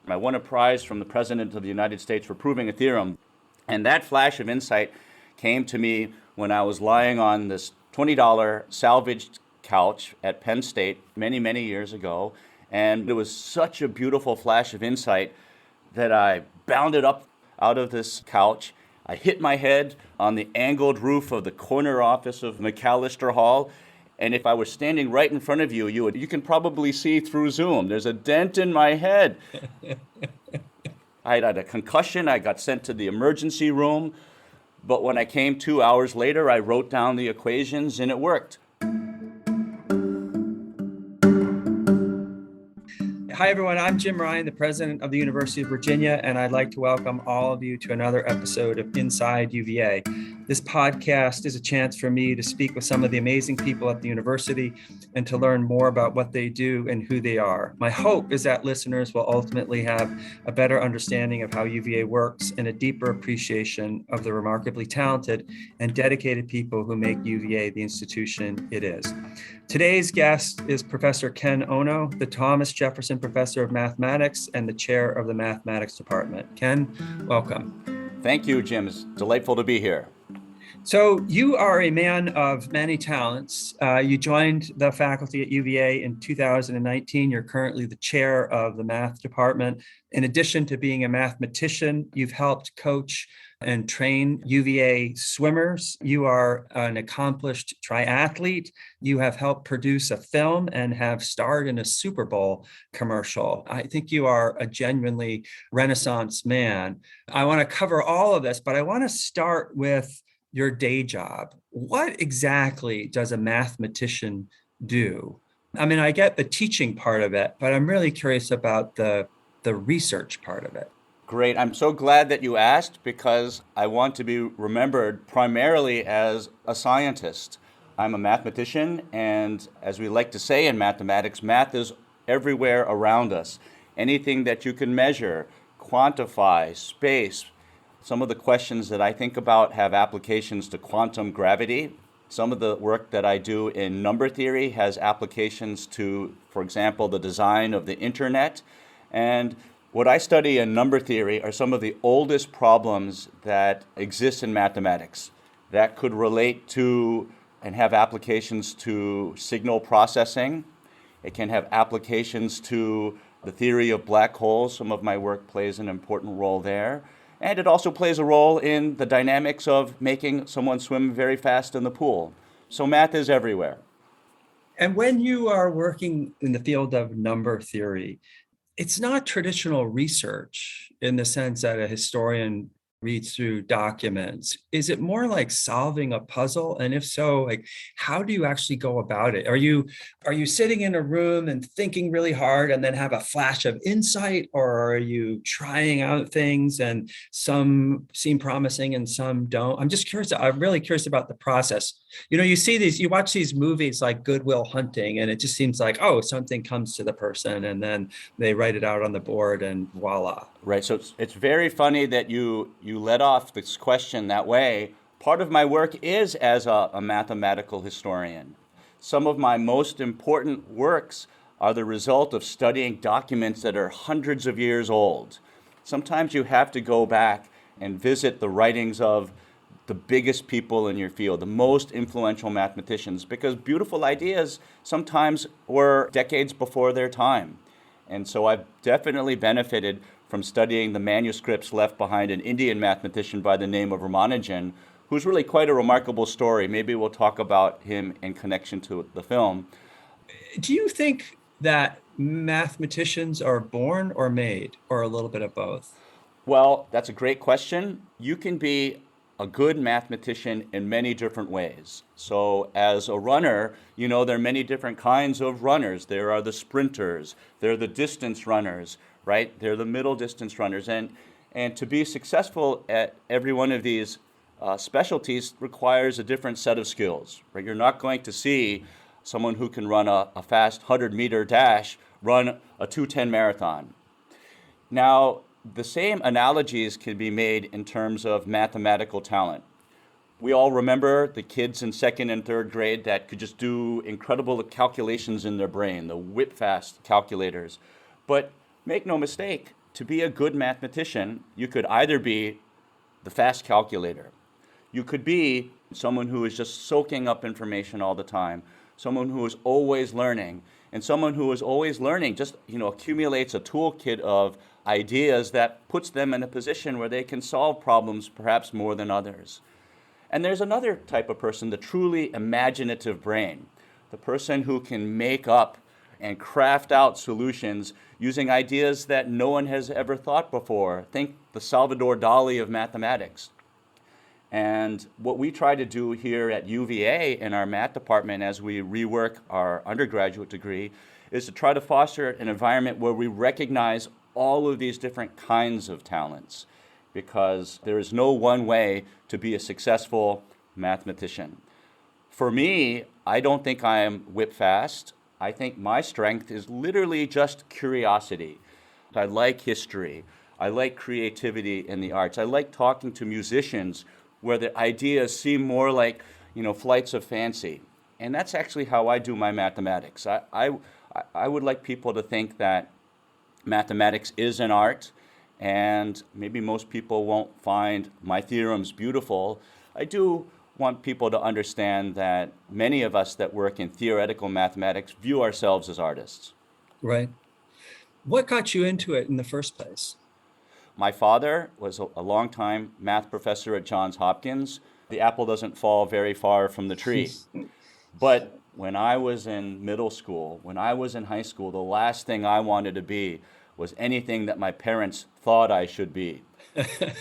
I won a prize from the President of the United States for proving a theorem. And that flash of insight came to me when I was lying on this $20 salvaged couch at Penn State many, many years ago. And it was such a beautiful flash of insight that I bounded up out of this couch. I hit my head on the angled roof of the corner office of McAllister Hall. And if I was standing right in front of you, you can probably see through Zoom. There's a dent in my head. I had a concussion. I got sent to the emergency room. But when I came 2 hours later, I wrote down the equations and it worked. Hi, everyone. I'm Jim Ryan, the president of the University of Virginia, and I'd like to welcome all of you to another episode of Inside UVA. This podcast is a chance for me to speak with some of the amazing people at the university and to learn more about what they do and who they are. My hope is that listeners will ultimately have a better understanding of how UVA works and a deeper appreciation of the remarkably talented and dedicated people who make UVA the institution it is. Today's guest is Professor Ken Ono, the Thomas Jefferson Professor of Mathematics and the chair of the Mathematics Department. Ken, welcome. Thank you, Jim. It's delightful to be here. So you are a man of many talents. You joined the faculty at UVA in 2019. You're currently the chair of the math department. In addition to being a mathematician, you've helped coach and train UVA swimmers. You are an accomplished triathlete. You have helped produce a film and have starred in a Super Bowl commercial. I think you are a genuinely Renaissance man. I want to cover all of this, but I want to start with your day job. What exactly does a mathematician do? I mean, I get the teaching part of it, but I'm really curious about the research part of it. Great. I'm so glad that you asked because I want to be remembered primarily as a scientist. I'm a mathematician, and as we like to say in mathematics, math is everywhere around us. Anything that you can measure, quantify, space. Some of the questions that I think about have applications to quantum gravity. Some of the work that I do in number theory has applications to, for example, the design of the internet. And what I study in number theory are some of the oldest problems that exist in mathematics that could relate to and have applications to signal processing. It can have applications to the theory of black holes. Some of my work plays an important role there. And it also plays a role in the dynamics of making someone swim very fast in the pool. So math is everywhere. And when you are working in the field of number theory, it's not traditional research in the sense that a historian reads through documents. Is it more like solving a puzzle? And if so, like, how do you actually go about it? Are you sitting in a room and thinking really hard and then have a flash of insight? Or are you trying out things and some seem promising and some don't? I'm just curious. I'm really curious about the process. You know, you watch these movies like Good Will Hunting, and it just seems like, oh, something comes to the person and then they write it out on the board and voila. Right, so it's very funny that you led off this question that way. Part of my work is as a mathematical historian. Some of my most important works are the result of studying documents that are hundreds of years old. Sometimes you have to go back and visit the writings of the biggest people in your field, the most influential mathematicians, because beautiful ideas sometimes were decades before their time. And so I've definitely benefited from studying the manuscripts left behind an Indian mathematician by the name of Ramanujan, who's really quite a remarkable story. Maybe we'll talk about him in connection to the film. Do you think that mathematicians are born or made, or a little bit of both? Well, that's a great question. You can be a good mathematician in many different ways. So as a runner, you know, there are many different kinds of runners. There are the sprinters, there are the distance runners, right? They're the middle distance runners. And to be successful at every one of these specialties requires a different set of skills, right? You're not going to see someone who can run a fast 100-meter dash run a 2:10 marathon. Now, the same analogies can be made in terms of mathematical talent. We all remember the kids in second and third grade that could just do incredible calculations in their brain, the whip-fast calculators. But make no mistake, to be a good mathematician, you could either be the fast calculator. You could be someone who is just soaking up information all the time, someone who is always learning, and someone who is always learning just, accumulates a toolkit of ideas that puts them in a position where they can solve problems perhaps more than others. And there's another type of person, the truly imaginative brain, the person who can make up and craft out solutions using ideas that no one has ever thought before. Think the Salvador Dali of mathematics. And what we try to do here at UVA in our math department as we rework our undergraduate degree is to try to foster an environment where we recognize all of these different kinds of talents, because there is no one way to be a successful mathematician. For me, I don't think I am whip fast. I think my strength is literally just curiosity. I like history. I like creativity in the arts. I like talking to musicians where the ideas seem more like, flights of fancy. And that's actually how I do my mathematics. I would like people to think that mathematics is an art, and maybe most people won't find my theorems beautiful. I do want people to understand that many of us that work in theoretical mathematics view ourselves as artists. Right. What got you into it in the first place? My father was a long-time math professor at Johns Hopkins. The apple doesn't fall very far from the tree. But when I was in middle school, when I was in high school, the last thing I wanted to be was anything that my parents thought I should be.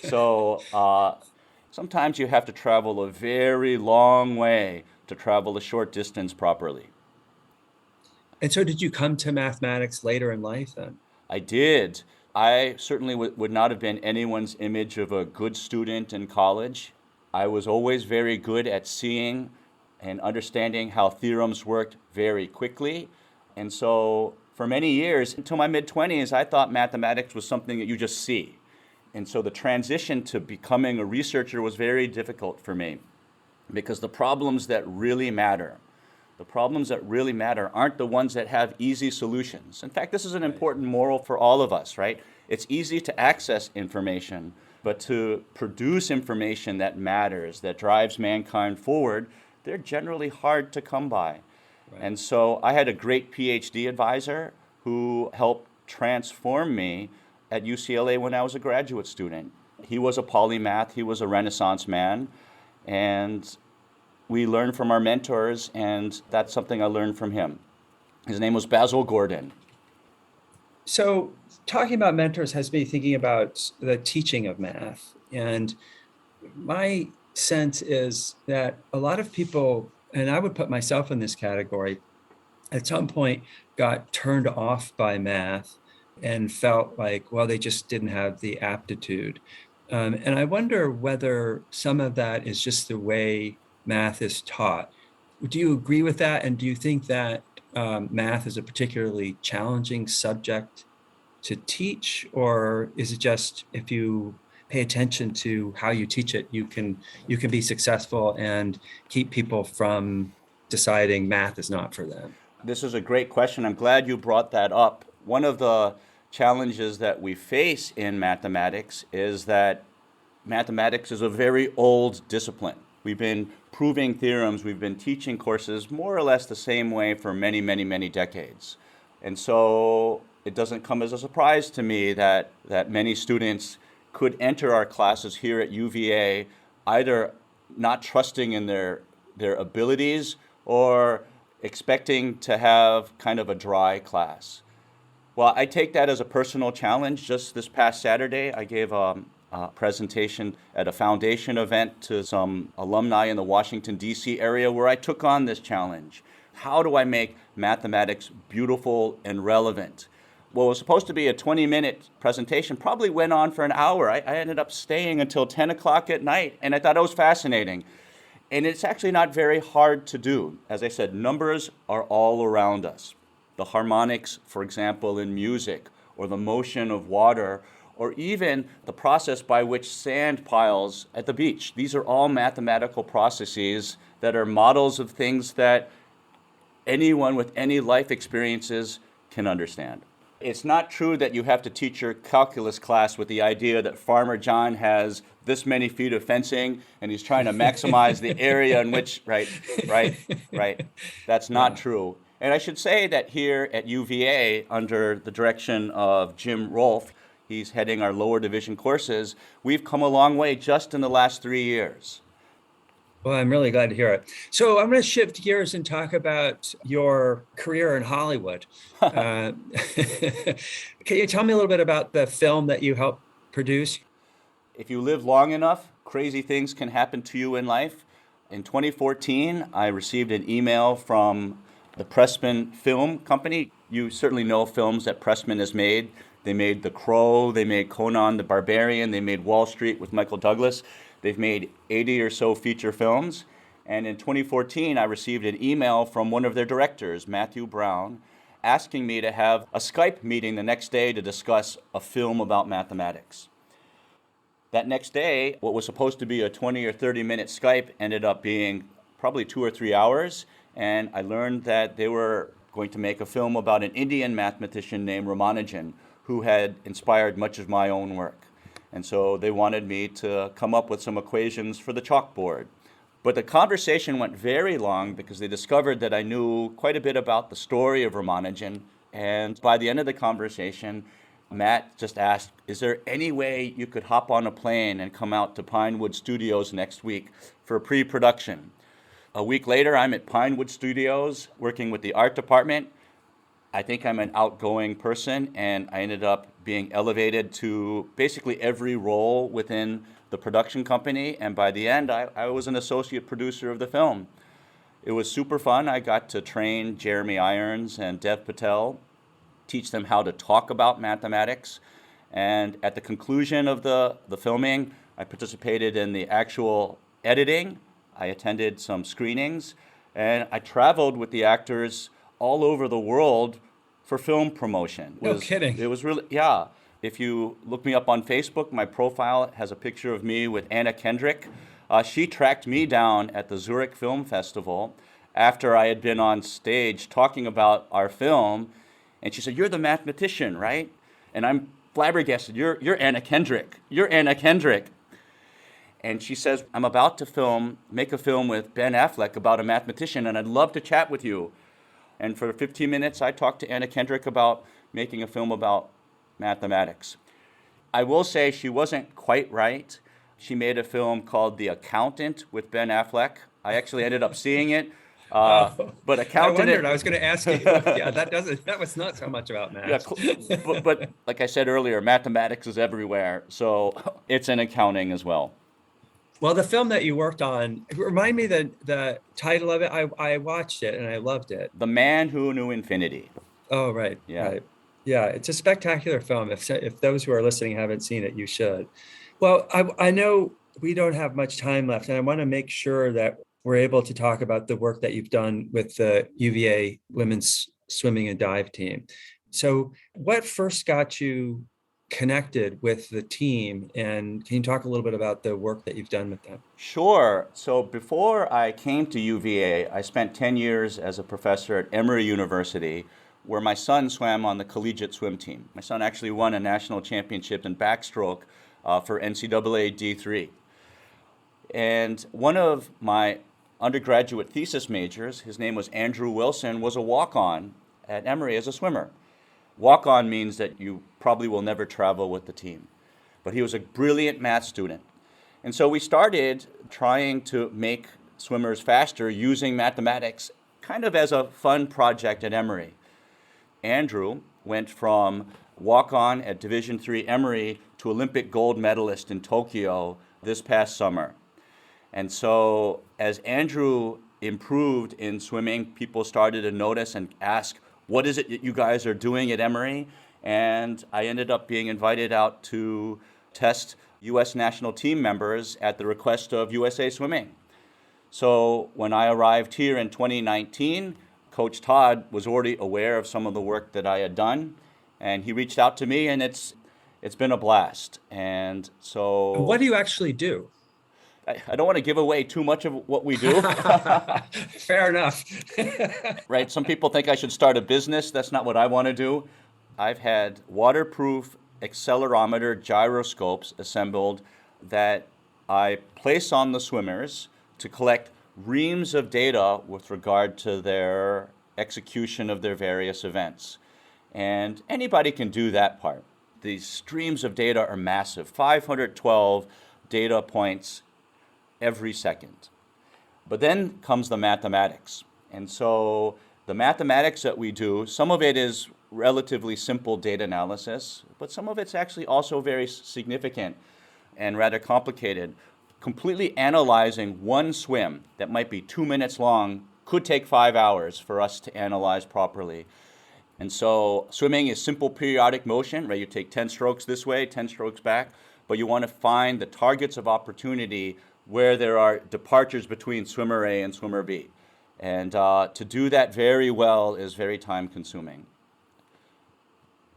So sometimes you have to travel a very long way to travel a short distance properly. And so did you come to mathematics later in life then? I did. I certainly would not have been anyone's image of a good student in college. I was always very good at seeing and understanding how theorems worked very quickly. And so for many years, until my mid-20s, I thought mathematics was something that you just see. And so the transition to becoming a researcher was very difficult for me, because the problems that really matter aren't the ones that have easy solutions. In fact, this is an important moral for all of us, right? It's easy to access information, but to produce information that matters, that drives mankind forward, they're generally hard to come by. Right. And so I had a great PhD advisor who helped transform me at UCLA when I was a graduate student. He was a polymath, he was a Renaissance man, and we learned from our mentors, and that's something I learned from him. His name was Basil Gordon. So talking about mentors has me thinking about the teaching of math. And my sense is that a lot of people, and I would put myself in this category, at some point got turned off by math and felt like, well, they just didn't have the aptitude. And I wonder whether some of that is just the way math is taught. Do you agree with that? And do you think that math is a particularly challenging subject to teach, or is it just if you pay attention to how you teach it, you can be successful and keep people from deciding math is not for them? This is a great question. I'm glad you brought that up. One of the challenges that we face in mathematics is that mathematics is a very old discipline. We've been proving theorems, we've been teaching courses more or less the same way for many, many, many decades. And so it doesn't come as a surprise to me that many students could enter our classes here at UVA either not trusting in their abilities or expecting to have kind of a dry class. Well, I take that as a personal challenge. Just this past Saturday, I gave a presentation at a foundation event to some alumni in the Washington, D.C. area where I took on this challenge. How do I make mathematics beautiful and relevant? What was supposed to be a 20-minute presentation probably went on for an hour. I ended up staying until 10 o'clock at night, and I thought it was fascinating. And it's actually not very hard to do. As I said, numbers are all around us. The harmonics, for example, in music, or the motion of water, or even the process by which sand piles at the beach. These are all mathematical processes that are models of things that anyone with any life experiences can understand. It's not true that you have to teach your calculus class with the idea that Farmer John has this many feet of fencing and he's trying to maximize the area in which, right. That's not Yeah. true. And I should say that here at UVA, under the direction of Jim Rolfe, he's heading our lower division courses, we've come a long way just in the last 3 years. Well, I'm really glad to hear it. So I'm going to shift gears and talk about your career in Hollywood. Can you tell me a little bit about the film that you helped produce? If you live long enough, crazy things can happen to you in life. In 2014, I received an email from the Pressman Film Company. You certainly know films that Pressman has made. They made The Crow, they made Conan the Barbarian, they made Wall Street with Michael Douglas. They've made 80 or so feature films. And in 2014, I received an email from one of their directors, Matthew Brown, asking me to have a Skype meeting the next day to discuss a film about mathematics. That next day, what was supposed to be a 20 or 30-minute Skype ended up being probably 2 or 3 hours, and I learned that they were going to make a film about an Indian mathematician named Ramanujan, who had inspired much of my own work. And so they wanted me to come up with some equations for the chalkboard. But the conversation went very long because they discovered that I knew quite a bit about the story of Ramanujan. And by the end of the conversation, Matt just asked, is there any way you could hop on a plane and come out to Pinewood Studios next week for pre-production? A week later, I'm at Pinewood Studios working with the art department. I think I'm an outgoing person, and I ended up being elevated to basically every role within the production company, and by the end, I was an associate producer of the film. It was super fun. I got to train Jeremy Irons and Dev Patel, teach them how to talk about mathematics, and at the conclusion of the filming, I participated in the actual editing. I attended some screenings, and I traveled with the actors all over the world for film promotion. No kidding. It was really, yeah. If you look me up on Facebook, my profile has a picture of me with Anna Kendrick. She tracked me down at the Zurich Film Festival after I had been on stage talking about our film, and she said, "You're the mathematician, right?" And I'm flabbergasted. You're Anna Kendrick. You're Anna Kendrick. And she says, "I'm about to make a film with Ben Affleck about a mathematician, and I'd love to chat with you." And for 15 minutes, I talked to Anna Kendrick about making a film about mathematics. I will say she wasn't quite right. She made a film called The Accountant with Ben Affleck. I actually ended up seeing it. But Accountant... I wondered, I was going to ask you. Yeah, that was not so much about math. Yeah, but like I said earlier, mathematics is everywhere. So it's in accounting as well. Well, the film that you worked on, remind me the title of it. I watched it and I loved it. The Man Who Knew Infinity. Oh, right. Yeah. Right. Yeah, it's a spectacular film. If those who are listening haven't seen it, you should. Well, I know we don't have much time left, and I want to make sure that we're able to talk about the work that you've done with the UVA women's swimming and dive team. So what first got you connected with the team, and can you talk a little bit about the work that you've done with them? Sure. So before I came to UVA, I spent 10 years as a professor at Emory University, where my son swam on the collegiate swim team. My son actually won a national championship in backstroke for NCAA D3. And one of my undergraduate thesis majors, his name was Andrew Wilson, was a walk-on at Emory as a swimmer. Walk-on means that you probably will never travel with the team. But he was a brilliant math student. And so we started trying to make swimmers faster using mathematics kind of as a fun project at Emory. Andrew went from walk-on at Division III Emory to Olympic gold medalist in Tokyo this past summer. And so as Andrew improved in swimming, people started to notice and ask, what is it that you guys are doing at Emory? And I ended up being invited out to test U.S. national team members at the request of USA Swimming. So when I arrived here in 2019, Coach Todd was already aware of some of the work that I had done, and he reached out to me, and it's been a blast. And so... What do you actually do? I don't want to give away too much of what we do. Fair enough. Right? Some people think I should start a business. That's not what I want to do. I've had waterproof accelerometer gyroscopes assembled that I place on the swimmers to collect reams of data with regard to their execution of their various events. And anybody can do that part. These streams of data are massive, 512 data points every second. But then comes the mathematics. And so the mathematics that we do, some of it is relatively simple data analysis, but some of it's actually also very significant and rather complicated. Completely analyzing one swim that might be 2 minutes long could take 5 hours for us to analyze properly. And so swimming is simple periodic motion, right? You take 10 strokes this way, 10 strokes back, but you want to find the targets of opportunity where there are departures between swimmer A and swimmer B. And to do that very well is very time consuming.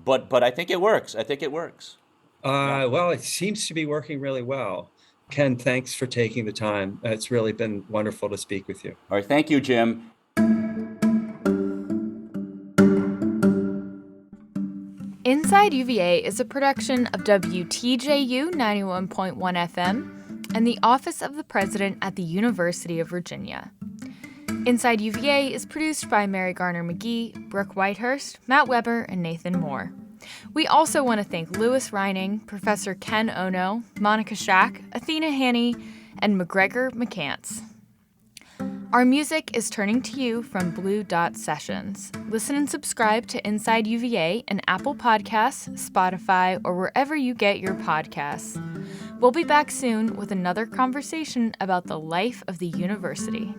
But I think it works. I think it works. Well, it seems to be working really well. Ken, thanks for taking the time. It's really been wonderful to speak with you. All right, thank you, Jim. Inside UVA is a production of WTJU 91.1 FM and the Office of the President at the University of Virginia. Inside UVA is produced by Mary Garner McGee, Brooke Whitehurst, Matt Weber, and Nathan Moore. We also want to thank Louis Reining, Professor Ken Ono, Monica Schack, Athena Haney, and McGregor McCants. Our music is Turning to You from Blue Dot Sessions. Listen and subscribe to Inside UVA in Apple Podcasts, Spotify, or wherever you get your podcasts. We'll be back soon with another conversation about the life of the university.